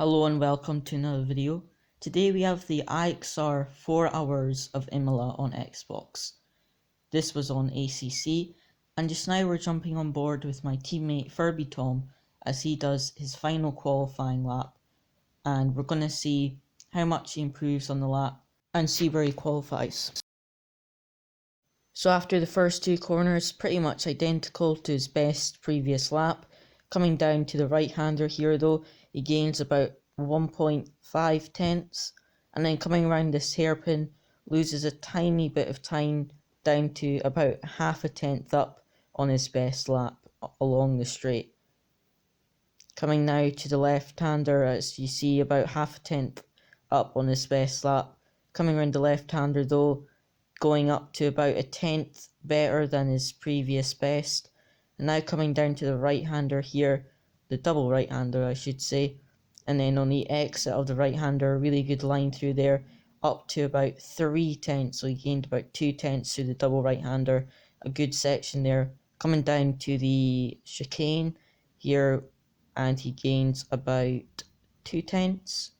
Hello and welcome to another video. Today we have the IXR 4 hours of Imola on Xbox. This was on ACC, and just now we're jumping on board with my teammate Furby Tom as he does his final qualifying lap, and we're going to see how much he improves on the lap and see where he qualifies. So after the first two corners, pretty much identical to his best previous lap. Coming down to the right-hander here though, he gains about 1.5 tenths, and then coming around this hairpin, loses a tiny bit of time down to about half a tenth up on his best lap along the straight. Coming now to the left-hander, as you see, about half a tenth up on his best lap. Coming around the left-hander though, going up to about a tenth better than his previous best. And now coming down to the right-hander here, the double right-hander I should say, and then on the exit of the right-hander, a really good line through there, up to about 3 tenths, so he gained about 2 tenths through the double right-hander, a good section there. Coming down to the chicane here, and he gains about 2 tenths,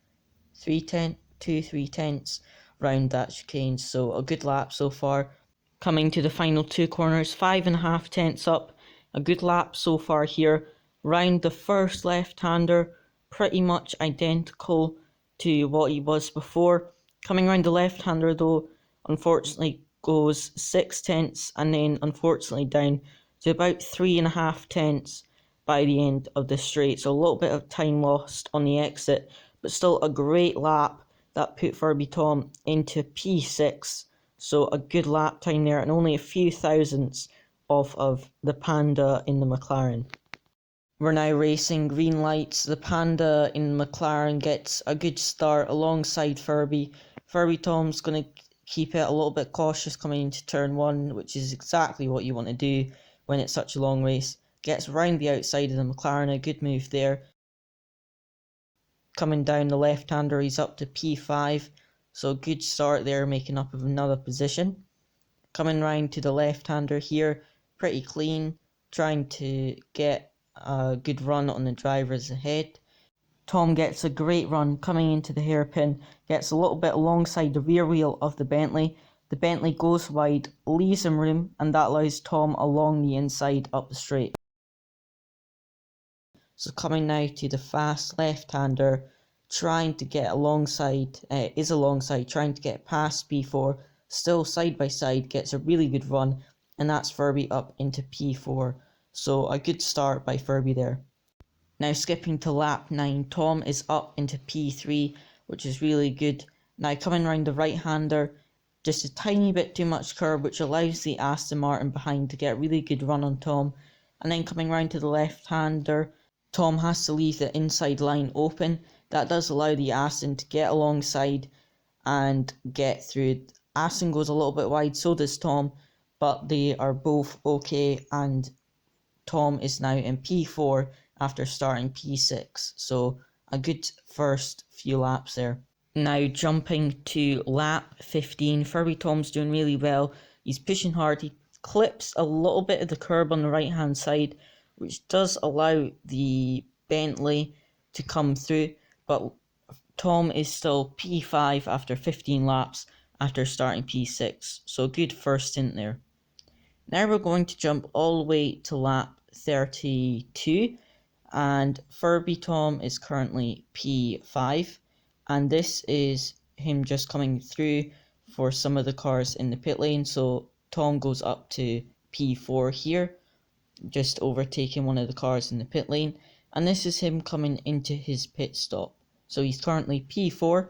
3 tenths round that chicane, so a good lap so far. Coming to the final two corners, 5.5 tenths up, a good lap so far here. Round the first left-hander, pretty much identical to what he was before. Coming round the left-hander though, unfortunately goes 6 tenths, and then unfortunately down to about 3.5 tenths by the end of the straight, so a little bit of time lost on the exit, but still a great lap that put Furby Tom into P6, so a good lap time there, and only a few thousandths off of the Panda in the McLaren. We're now racing green lights. The Panda in the McLaren gets a good start alongside Furby. Furby Tom's going to keep it a little bit cautious coming into turn 1, which is exactly what you want to do when it's such a long race. Gets round the outside of the McLaren, a good move there. Coming down the left-hander, he's up to P5, so good start there, making up of another position. Coming round to the left-hander here, pretty clean, trying to get a good run on the drivers ahead. Tom gets a great run coming into the hairpin, gets a little bit alongside the rear wheel of the Bentley. The Bentley goes wide, leaves him room, and that allows Tom along the inside up the straight. So coming now to the fast left-hander, trying to get alongside, trying to get past P4, still side by side, gets a really good run, and that's Furby up into P4. So a good start by Furby there. Now skipping to lap 9, Tom is up into P3, which is really good. Now coming round the right-hander, just a tiny bit too much curb, which allows the Aston Martin behind to get a really good run on Tom. And then coming round to the left-hander, Tom has to leave the inside line open. That does allow the Aston to get alongside and get through. Aston goes a little bit wide, so does Tom, but they are both okay, and Tom is now in P4 after starting P6, so a good first few laps there. Now jumping to lap 15, Furby Tom's doing really well. He's pushing hard, he clips a little bit of the curb on the right hand side, which does allow the Bentley to come through, but Tom is still P5 after 15 laps after starting P6, so good first stint there. Now we're going to jump all the way to lap 32, and Furby Tom is currently P5, and this is him just coming through for some of the cars in the pit lane, so Tom goes up to P4 here, just overtaking one of the cars in the pit lane, and this is him coming into his pit stop. So he's currently P4,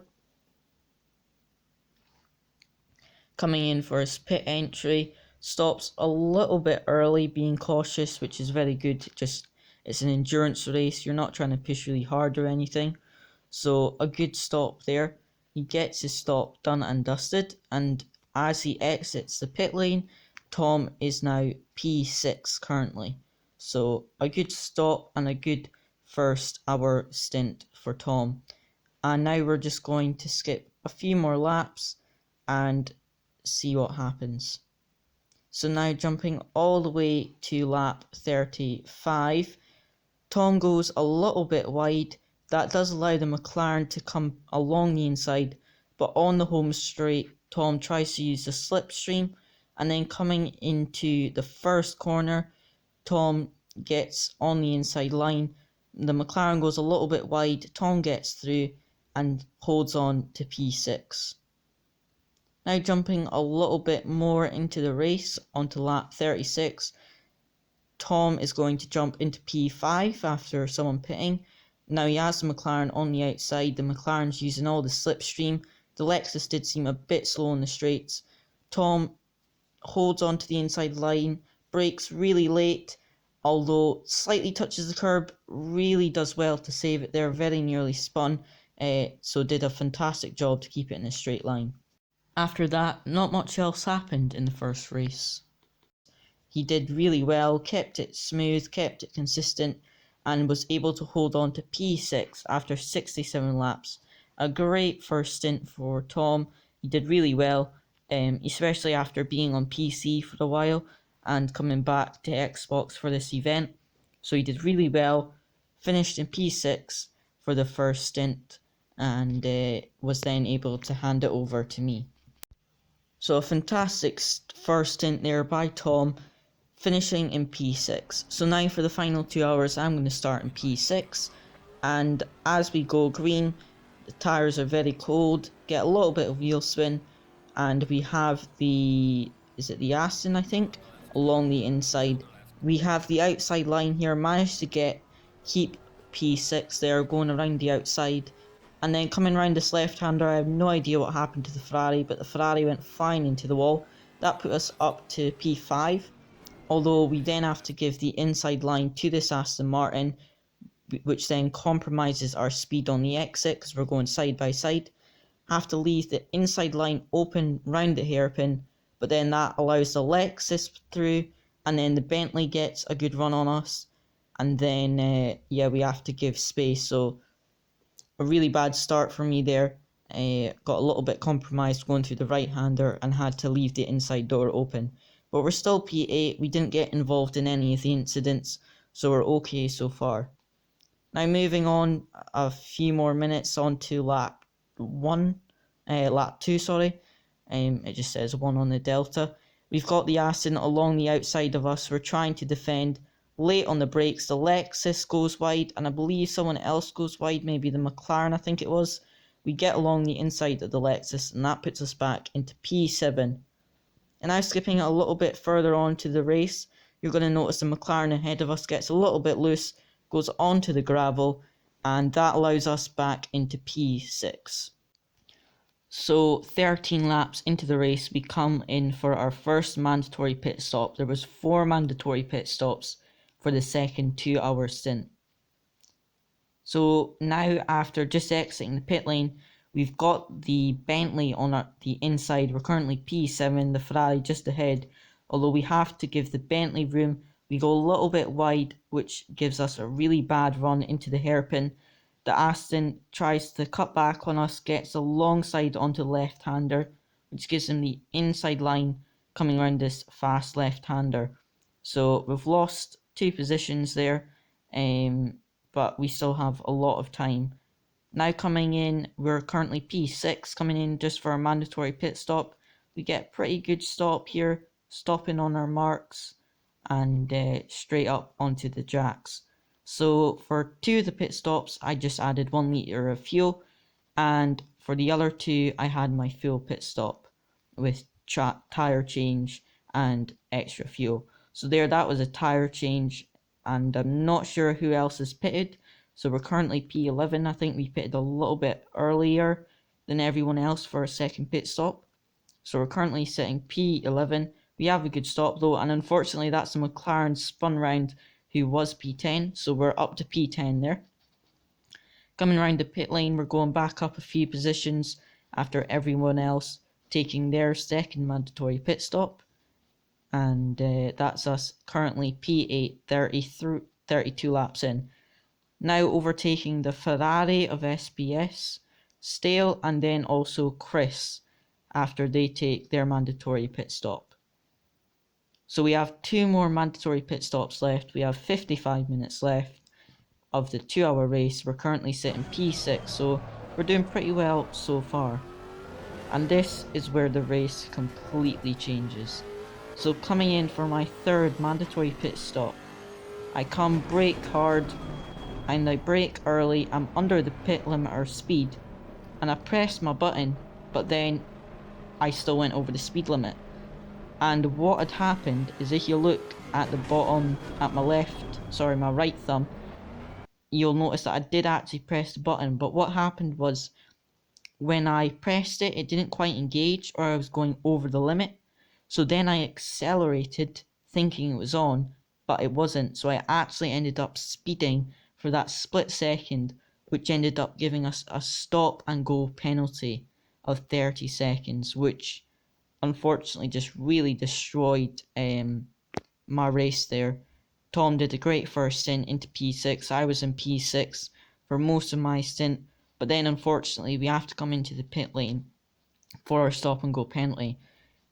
coming in for his pit entry, stops a little bit early, being cautious, which is very good. Just it's an endurance race, you're not trying to push really hard or anything, so a good stop there. He gets his stop done and dusted, and as he exits the pit lane, Tom is now P6 currently, so a good stop and a good first hour stint for Tom. And now we're just going to skip a few more laps and see what happens. So now jumping all the way to lap 35, Tom goes a little bit wide, That does allow the McLaren to come along the inside, but on the home straight, Tom tries to use the slipstream, and then coming into the first corner, Tom gets on the inside line. The McLaren goes a little bit wide, Tom gets through and holds on to P6. Now jumping a little bit more into the race onto lap 36, Tom is going to jump into P5 after someone pitting. Now he has the McLaren on the outside. The McLaren's using all the slipstream. The Lexus did seem a bit slow in the straights. Tom holds on to the inside line, brakes really late, although slightly touches the curb, really does well to save it there, very nearly spun, so did a fantastic job to keep it in a straight line. After that, not much else happened in the first race. He did really well, kept it smooth, kept it consistent, and was able to hold on to P6 after 67 laps. A great first stint for Tom. He did really well, especially after being on PC for a while and coming back to Xbox for this event. So he did really well, finished in P6 for the first stint, and was then able to hand it over to me. So a fantastic first stint there by Tom, finishing in P6. So now for the final 2 hours, I'm going to start in P6, and as we go green, the tyres are very cold, get a little bit of wheel spin, and we have the Aston, I think, along the inside. We have the outside line here, managed to keep P6 there, going around the outside, and then coming around this left-hander. I have no idea what happened to the Ferrari, but the Ferrari went fine into the wall. That put us up to P5, although we then have to give the inside line to this Aston Martin, which then compromises our speed on the exit because we're going side by side. Have to leave the inside line open round the hairpin, but then that allows the Lexus through, and then the Bentley gets a good run on us, and then we have to give space. So a really bad start for me there. Got a little bit compromised going through the right-hander and had to leave the inside door open. But we're still P8, we didn't get involved in any of the incidents, so we're okay so far. Now moving on a few more minutes on to lap 2, it just says 1 on the Delta. We've got the Aston along the outside of us, we're trying to defend. Late on the brakes, the Lexus goes wide, and I believe someone else goes wide, maybe the McLaren, I think it was. We get along the inside of the Lexus, and that puts us back into P7. And now skipping a little bit further on to the race, you're going to notice the McLaren ahead of us gets a little bit loose, goes onto the gravel, and that allows us back into P6. So 13 laps into the race, we come in for our first mandatory pit stop. There was 4 mandatory pit stops for the second 2-hour stint. So now, after just exiting the pit lane, we've got the Bentley on the inside. We're currently P7, the Ferrari just ahead. Although we have to give the Bentley room, we go a little bit wide, which gives us a really bad run into the hairpin. The Aston tries to cut back on us, gets alongside onto the left-hander, which gives him the inside line coming around this fast left-hander. So we've lost 2 positions there, but we still have a lot of time. Now coming in, we're currently P6, coming in just for a mandatory pit stop. We get pretty good stop here, stopping on our marks, and straight up onto the jacks. So for 2 of the pit stops, I just added 1 litre of fuel, and for the other 2, I had my full pit stop with tyre change and extra fuel. So there, that was a tyre change, and I'm not sure who else is pitted. So we're currently P11. I think we pitted a little bit earlier than everyone else for a second pit stop. So we're currently sitting P11. We have a good stop though, and unfortunately that's the McLaren spun round who was P10. So we're up to P10 there. Coming around the pit lane, we're going back up a few positions after everyone else taking their second mandatory pit stop. And that's us currently P8, 32 laps in. Now overtaking the Ferrari of SBS, Stale, and then also Chris after they take their mandatory pit stop. So we have 2 more mandatory pit stops left. We have 55 minutes left. of the 2-hour race. We're currently sitting P6, so we're doing pretty well so far. And this is where the race completely changes. So coming in for my third mandatory pit stop, I come brake hard and I brake early. I'm under the pit limiter speed and I pressed my button, but then I still went over the speed limit. And what had happened is, if you look at the bottom, at my right thumb, you'll notice that I did actually press the button, but what happened was, when I pressed it, it didn't quite engage, or I was going over the limit. So then I accelerated thinking it was on, but it wasn't. So I actually ended up speeding for that split second, which ended up giving us a stop and go penalty of 30 seconds, which unfortunately just really destroyed my race there. Tom did a great first stint into P6. I was in P6 for most of my stint, but then unfortunately we have to come into the pit lane for our stop and go penalty.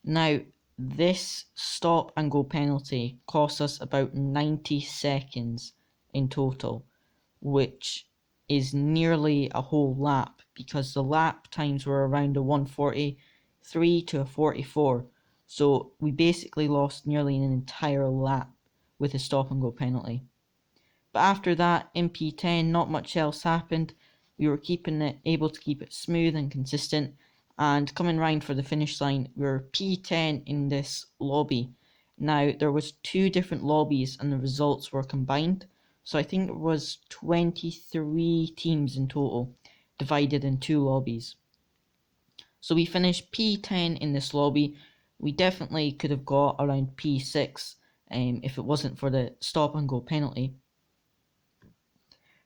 Now, this stop and go penalty cost us about 90 seconds in total, which is nearly a whole lap, because the lap times were around a 143 to a 44. So we basically lost nearly an entire lap with a stop and go penalty. But after that, in P10, not much else happened. We were able to keep it smooth and consistent, and coming round for the finish line, we were P10 in this lobby. Now, there was 2 different lobbies and the results were combined, so I think there was 23 teams in total, divided in 2 lobbies. So we finished P10 in this lobby. We definitely could have got around P6 if it wasn't for the stop and go penalty.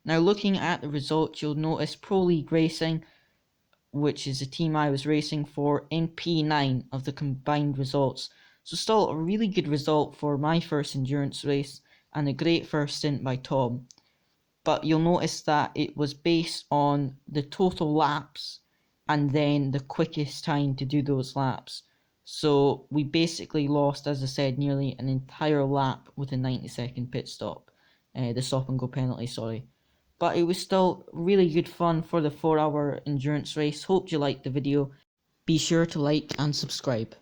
Now, looking at the results, you'll notice Pro League Racing, which is the team I was racing for, in P9 of the combined results. So still a really good result for my first endurance race, and a great first stint by Tom. But you'll notice that it was based on the total laps and then the quickest time to do those laps. So we basically lost, as I said, nearly an entire lap with a 90-second pit stop. The stop and go penalty, sorry. But it was still really good fun for the 4-hour endurance race. Hope you liked the video. Be sure to like and subscribe.